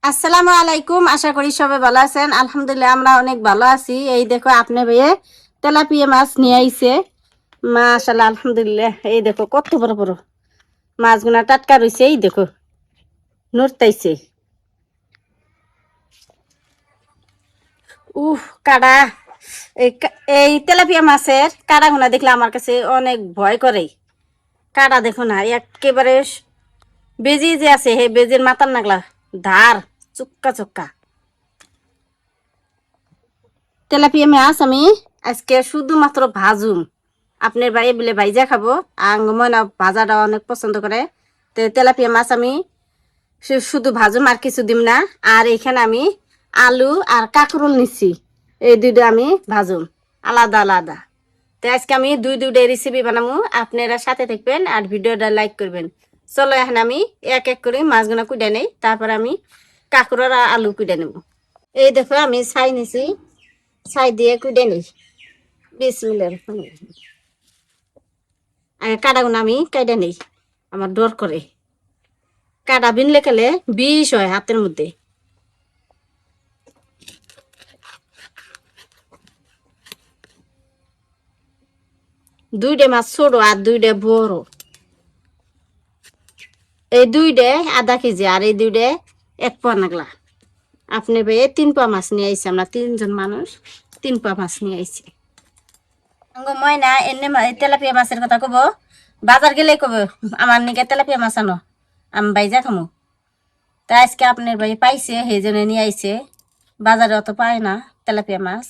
আসসালামু আলাইকুম। আশা করি সবাই ভালো আছেন। আলহামদুলিল্লাহ আমরা অনেক ভালো আছি। এই দেখো আপনি ভাইয়ে তেলাপিয়া মাছ নিয়ে আইছে। মাশাআল্লাহ আলহামদুলিল্লাহ। এই দেখো কত বড় বড় মাছগুলা টাটকা রইছে। এই দেখো নড়তাইছে। কাড়া। এই তেলাপিয়া মাছের কাড়াগুনা দেখলে আমার কাছে অনেক ভয় করে। কাড়া দেখো না একেবারে বেজি যে আছে সেই বেজির মাথার নাগলা ধার চুক্কা চুক্কা। তেলাপিয়া মাছ আমি আজকে শুধুমাত্র ভাজুম। আপনার ভাই বলে ভাইজা খাবো। ময়না ভাজাটা অনেক পছন্দ করে। তো তেলাপিয়া মাছ আমি শুধু ভাজুম, আর কিছু দিম না। আর এখানে আমি আলু আর কাঁকরোল নিচ্ছি, এই দুইটা আমি ভাজুম আলাদা আলাদা। তো আজকে আমি দুইটা রেসিপি বানাবো। আপনারা সাথে থাকবেন আর ভিডিওটা লাইক করবেন। চলো এখন আমি এক এক করে মাছগুলো কুটে নেই, তারপর আমি কাঁকরোল আর আলু কুটে নেব। এই দেখো আমি ছাই নিছি, ছাই দিয়ে কুটে নিই। বিসমিল্লাহির রহমানির রহিম। আগে কাটাগুলো আমি কাইটা নেই, আমার ডর করে। কাটা বিনলে খেলে বিষ হয় হাতের মধ্যে। দুইটা মাছ ছোট আর দুইটা বড়। এই দুইটা আধা কেজি আর এই দুইটা 1 পোয়া নাগলা। আপনি ভাই 3 পোয়া মাছ নিয়ে আইছি, আমরা 3জন মানুষ। 3 পোয়া মাছ নিয়ে আইছি। ময়না এনে তেলাপিয়া মাছের কথা কব, বাজার গেলে কব আমার নিকে তেলাপিয়া মাছ আনো, আমি বাইজা খামো। তা আজকে আপনার ভাই পাইছে, সেই জন্য নিয়ে আইছে। বাজারে অত পায় না তেলাপিয়া মাছ।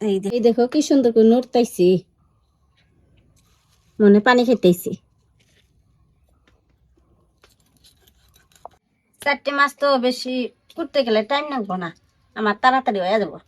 এই দেখো কি সুন্দর করে নড়তাইছি, মনে পানি খেতেইছি। 4টে মাছ তো বেশি করতে গেলে টাইম লাগবো না, আমার তাড়াতাড়ি হয়ে যাবো।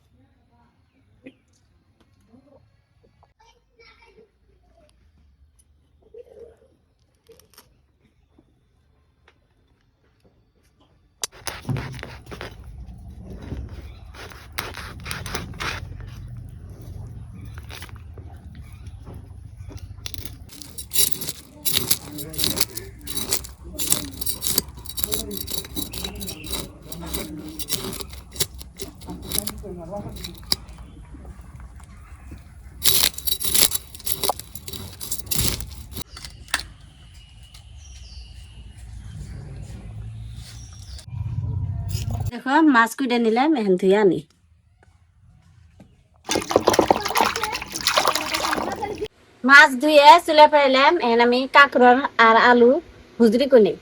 দেখো মাছ কুইডে নিলাম, এখন ধুয়ে আনি। মাছ ধুয়ে চুলে ফেলাম, এখন আমি কাঁকরোল আর আলু হুজরি করে।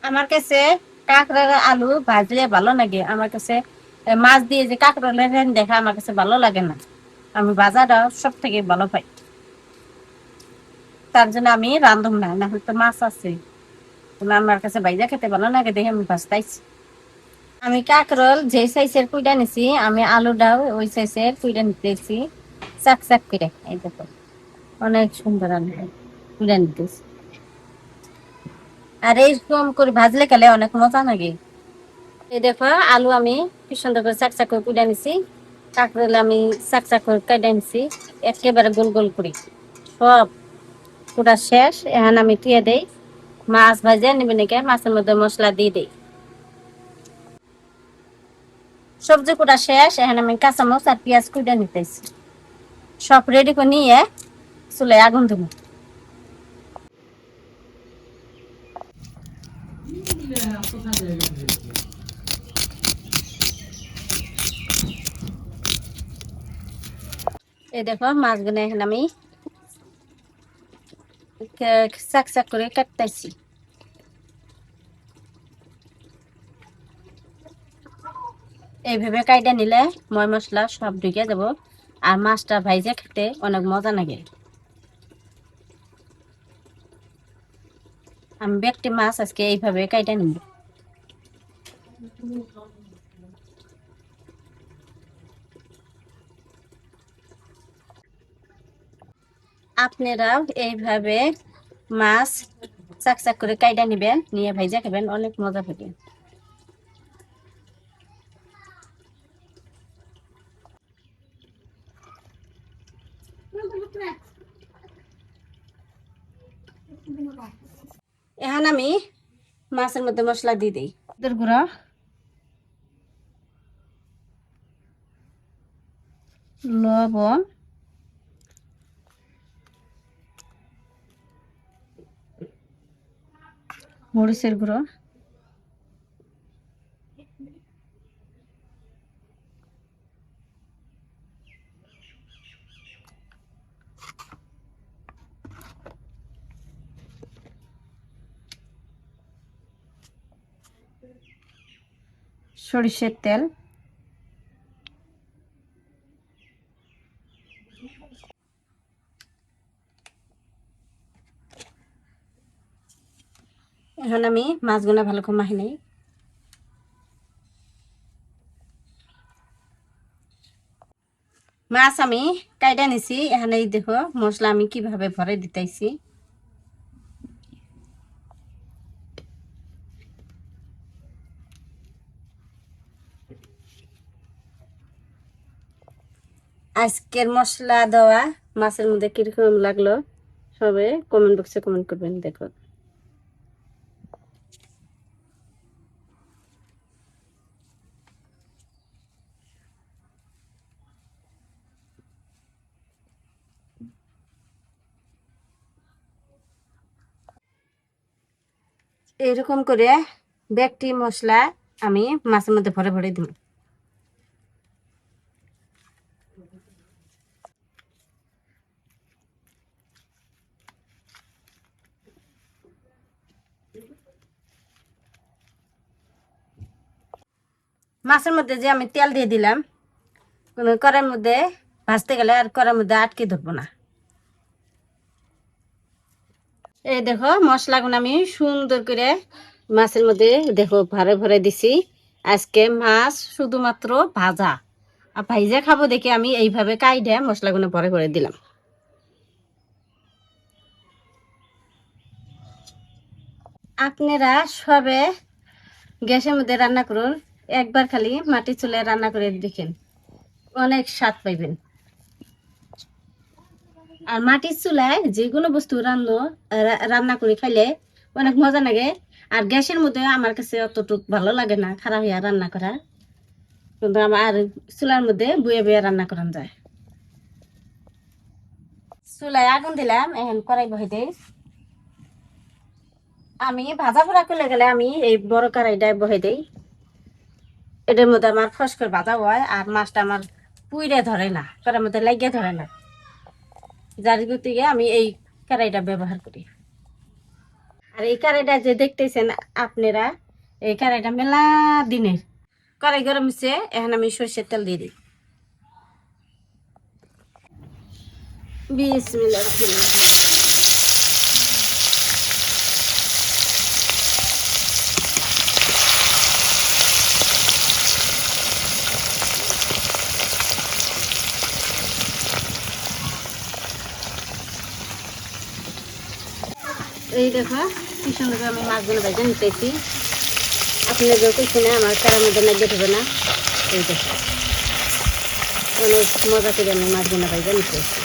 আমার কাছে কাঁকড়ার আলু ভাজলে ভালো লাগে। আমার কাছে মাছ দিয়ে যে কাঁকড়ালের দেখা আমার কাছে ভালো লাগে না। আমি ভাজাটা সব থেকে ভালো পাই। তার জন্য আমি রান্ধুম না, না হলে তো মাছ আছে। আমার কাছে ভাইজা খেতে ভালো লাগে দেখে আমি ভাজতাইছি। আমি কাঁকরোল যে সাইজের কুইটা নিছি, আমি আলুটাও ওই সাইজের কুইটা নিতেছি। চাক চাক করে এই দেখো অনেক সুন্দর আলু কুইটা নিতেছি। আর এইরকম করে ভাজলে খেলে অনেক মজা লাগে। এই দেখো আলু আমি কি সুন্দর করে চাক চাক করে কুইটা নিছি। কাঁকরোল আমি চাক চাক করে কেটে নিছি, একেবারে গোল গোল করে। সব কুটা শেষ, এখন আমি তুলে দেই। মাছ ভাজে নিবি নাকি মাছের মধ্যে মশলা দিয়ে দেই। সবজি কুটা শেষ, এখন আমি কাঁচামরিচ আর পেঁয়াজ কুইটা নিতেছি। সব রেডি করে নিয়ে চুলে আগুন দেবো। এই দেখো মাছগুলো এখন আমি চাক চাক করে কাটতেছি। এইভাবে কাইটা নিলে ময় মশলা সব ঢুকে যাব, আর মাছটা ভাইজে খেতে অনেক মজা লাগে। আমি ব্যক্তি মাছ আজকে এইভাবে কাইটা নিব। আপনারাও এইভাবে মাছ চাক চাক করে কাইটা নেবেন, নিয়ে ভাইজা খাবেন, অনেক মজা পাবেন। এখন আমি মাছের মধ্যে মশলা দিয়ে দিই। হলুদের গুঁড়া, লবণ, মরিচের গুঁড়ো, সরিষার তেল, এখন আমি মাছগুলো ভালো করে মাখি নেই। মাছ আমি কাইটা নিছি, এখানে দেখো মশলা আমি কিভাবে ভরে দিতেছি। আজকের মশলা দেওয়া মাছের মধ্যে কিরকম লাগলো সবে কমেন্ট বক্সে কমেন্ট করবেন। দেখো এরকম করে ব্যাগটি মশলা আমি মাছের মধ্যে ভরে ভরে দিব। মাছের মধ্যে যে আমি তেল দিয়ে দিলাম, কোনো কড়াইয়ের মধ্যে ভাজতে গেলে আর কড়াইয়ের মধ্যে আটকে ধরবো না। এই দেখো মশলাগুলো আমি সুন্দর করে মাছের মধ্যে দেখো ভরে ভরে দিছি। আজকে মাছ শুধুমাত্র ভাজা, আর ভাইজা খাবো দেখে আমি এইভাবে কাইডে মশলাগুলো ভরে ভরে দিলাম। আপনারা সবে গ্যাসের মধ্যে রান্না করুন, একবার খালি মাটির চুলায় রান্না করে দেখেন, অনেক স্বাদ পাইবেন। আর মাটির চুলায় যে কোনো বস্তু রান্না করে খাইলে অনেক মজা লাগে। আর গ্যাসের মধ্যে আমার কাছে অতটুক ভালো লাগে না খারাপ হইয়া রান্না করা, কিন্তু আমার চুলার মধ্যে বয়ে বয়ে রান্না করা যায়। চুলায় আগুন দিলাম, এখন কড়াই বহাই দেই। আমি ভাজা পোড়া করলে গেলে আমি এই বড় কড়াইটায় বহাই দেই। এটার মধ্যে আমার ফস করে ভাজা হয়, আর মাছটা আমার পুইরে ধরে না, কড়াইয়ের মধ্যে লাগিয়ে ধরে না, যার গতিকে আমি এই কড়াইটা ব্যবহার করি। আর এই কড়াইটা যে দেখতেছেন আপনারা, এই কড়াইটা মেলা দিনের। কড়াই গরম হচ্ছে, এখন আমি সরষের তেল দিয়ে দিই। বিসমিল্লাহির রহমানির রহিম। এই দেখো কি সুন্দর আমি মাছগুলো ভেজে নিতেছি। আপনাদের কিছু না, আমার কড়াইয়ের মধ্যে লাগিয়ে দেবে না। এই দেখো অনেক মজা করে আমি মাছগুলো ভেজে নিতেছি।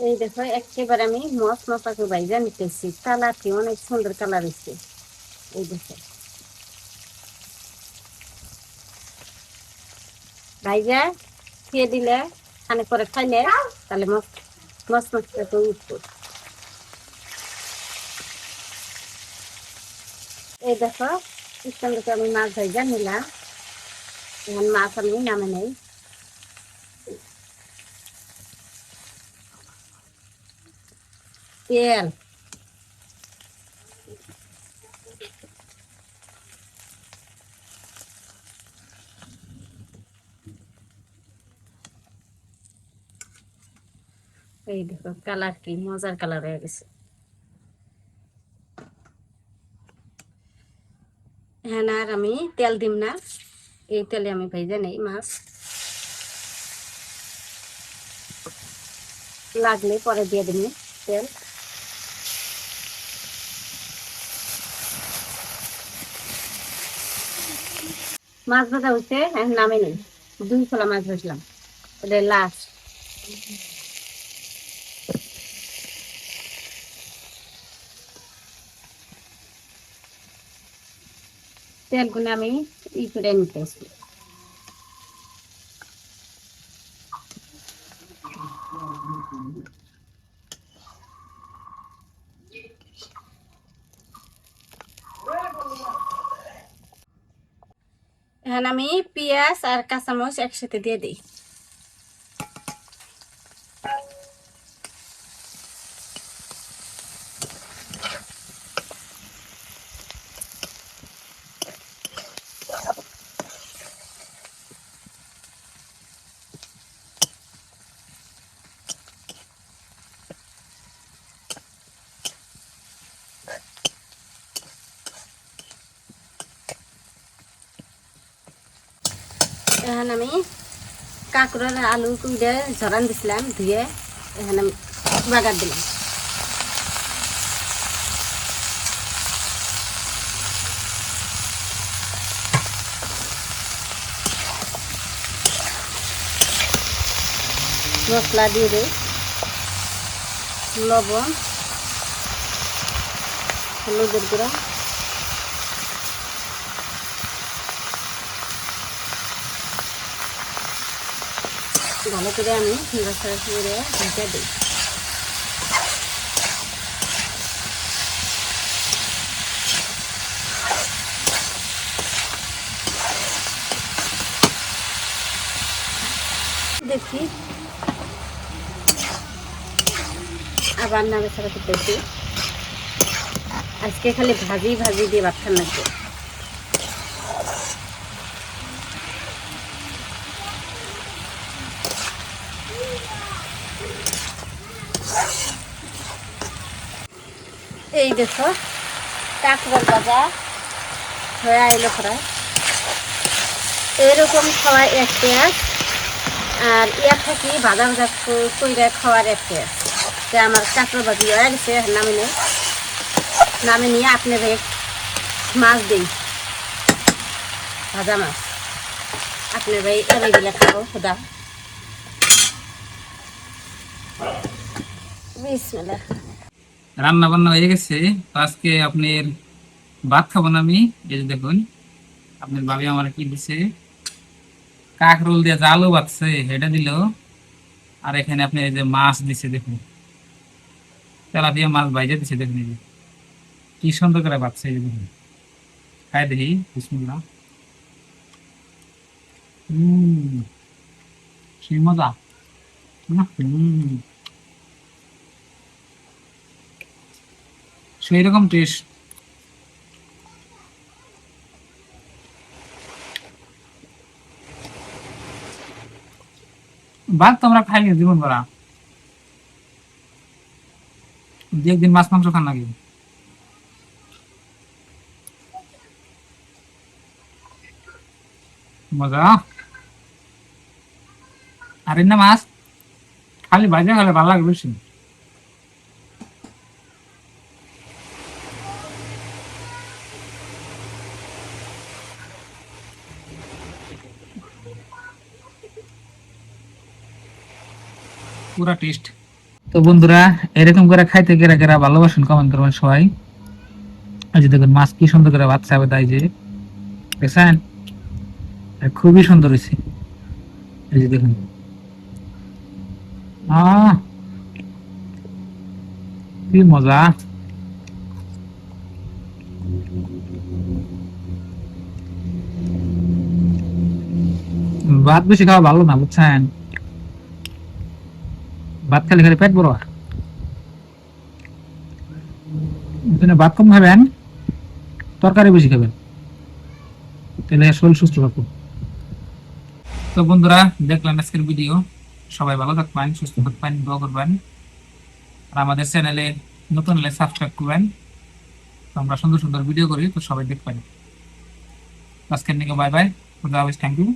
এই দেখো একেবারে আমি মশলাকে ভাইজা নিতেছি, কালারটি অনেক সুন্দর কালার হচ্ছে। এই দেখো ভাইজা খেয়ে দিলে, খানে করে খাইলে তাহলে মশলা তো উঠবো। এই দেখো কি সুন্দর আমি মাছ ভাইজা নিলাম, এখন মাছ আমি নামে নেই। তেল, এই দেখো কালার কি মজার কালার হয়ে গেছে। হ্যাঁ, আর আমি তেল দিম না, এই তেলে আমি ভেজে নেই মাছ, লাগলে পরে দিয়ে দিবি তেল। মাছ ভাজা হচ্ছে, এখন নামে নেই, 2 ফলা মাছ ভাজলাম, এটা লাস্ট। তেলগুলো আমি করে নিতেছি। এখন আমি পেঁয়াজ আর কাঁচামরিচ একসাথে দিয়ে দিই। এখন আমি কাঁকড়ার আলু কুইডে ঝরান দিছিলাম, ধুয়ে এখন আমি বাগার দিলাম। মশলা দিয়ে দিই, লবণ, হলুদের গুঁড়া, ভালো করে আমি মশলা করে ভেজে দিই। দেখি আবার নাড়ে ছাড়া করতেছি। আজকে খালি ভাজি ভাজি দিয়ে ভাত খান লাগবে। এই দেখো কাঁকড়ার ভাজা হয়ে এলো প্রায়। এরকম খাওয়ার এক পেঁয়াজ আর ইয়া থাকি ভাজা ভাজা কইরা খাওয়ার এক পেঁয়াজ। যে আমার কাঁকড়া ভাজি হয়ে গেছে, নামে নিয়ে আপনার মাছ দিই, ভাজা মাছ আপনার ভাই এবার গেলে খাবো খুদা। বিসমিল্লাহ। রান্না বান্না হয়ে গেছে। তো আজকে আপনার ভাত খাবো না আমি। এই যে দেখুন আপনার ভাবি আমার কি দিছে, কাঁকরোল দিয়ে যে আলু ভাজছে এটা দিল, আর এখানে আপনি এই যে মাছ দিছে দেখুন, তেলাপিয়া মাছ ভাইজা দিছে দেখুন, এই যে কি সুন্দর করে ভাজছে। এই যে দেখুন, খাই দেখি বিসমিল্লাহ। সেই মজা। সেই রকম টেস্ট। ভাত তো আমরা খাই জীবন ভরা, যে একদিন মাছ মাংস খান লাগে। মজা। আর না মাছ খালি ভাজা খেলে ভালো লাগে বেশি। পুরা টেস্ট। তো বন্ধুরা এরকম করে খাইতে কেরা কেরা ভালোবাসেন কমেন্ট করবেন সবাই। আজ দেখুন মাছ কি সুন্দর করে ভাত চাবে, তাই যে দেখছেন খুবই সুন্দর হয়েছে। এই যে দেখুন কি মজা। ভাত বেশি খাওয়া ভালো না বুঝছেন, ভাত খেলে খেলে পেট বড় হয়। ভাত কম খাবেন, তরকারি বেশি খাবেন, তাহলে শরীর সুস্থ থাকবে। তো বন্ধুরা দেখলেন আজকের ভিডিও, সবাই ভালো থাকবেন, সুস্থ থাকবেন, দোয়া করবেন। আর আমাদের চ্যানেলে নতুন হলে সাবস্ক্রাইব করবেন। তো আমরা সুন্দর সুন্দর ভিডিও করি, তো সবাই দেখবেন। আজকের নিকে বাই বাই, খুদা হাফেজ, থ্যাংক ইউ,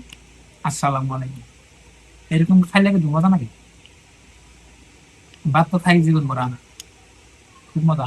আসসালামু আলাইকুম। এরকম খাইলে কি মজা নাকি? ভাত তো খাই জীবন ভরা, খুব মজা।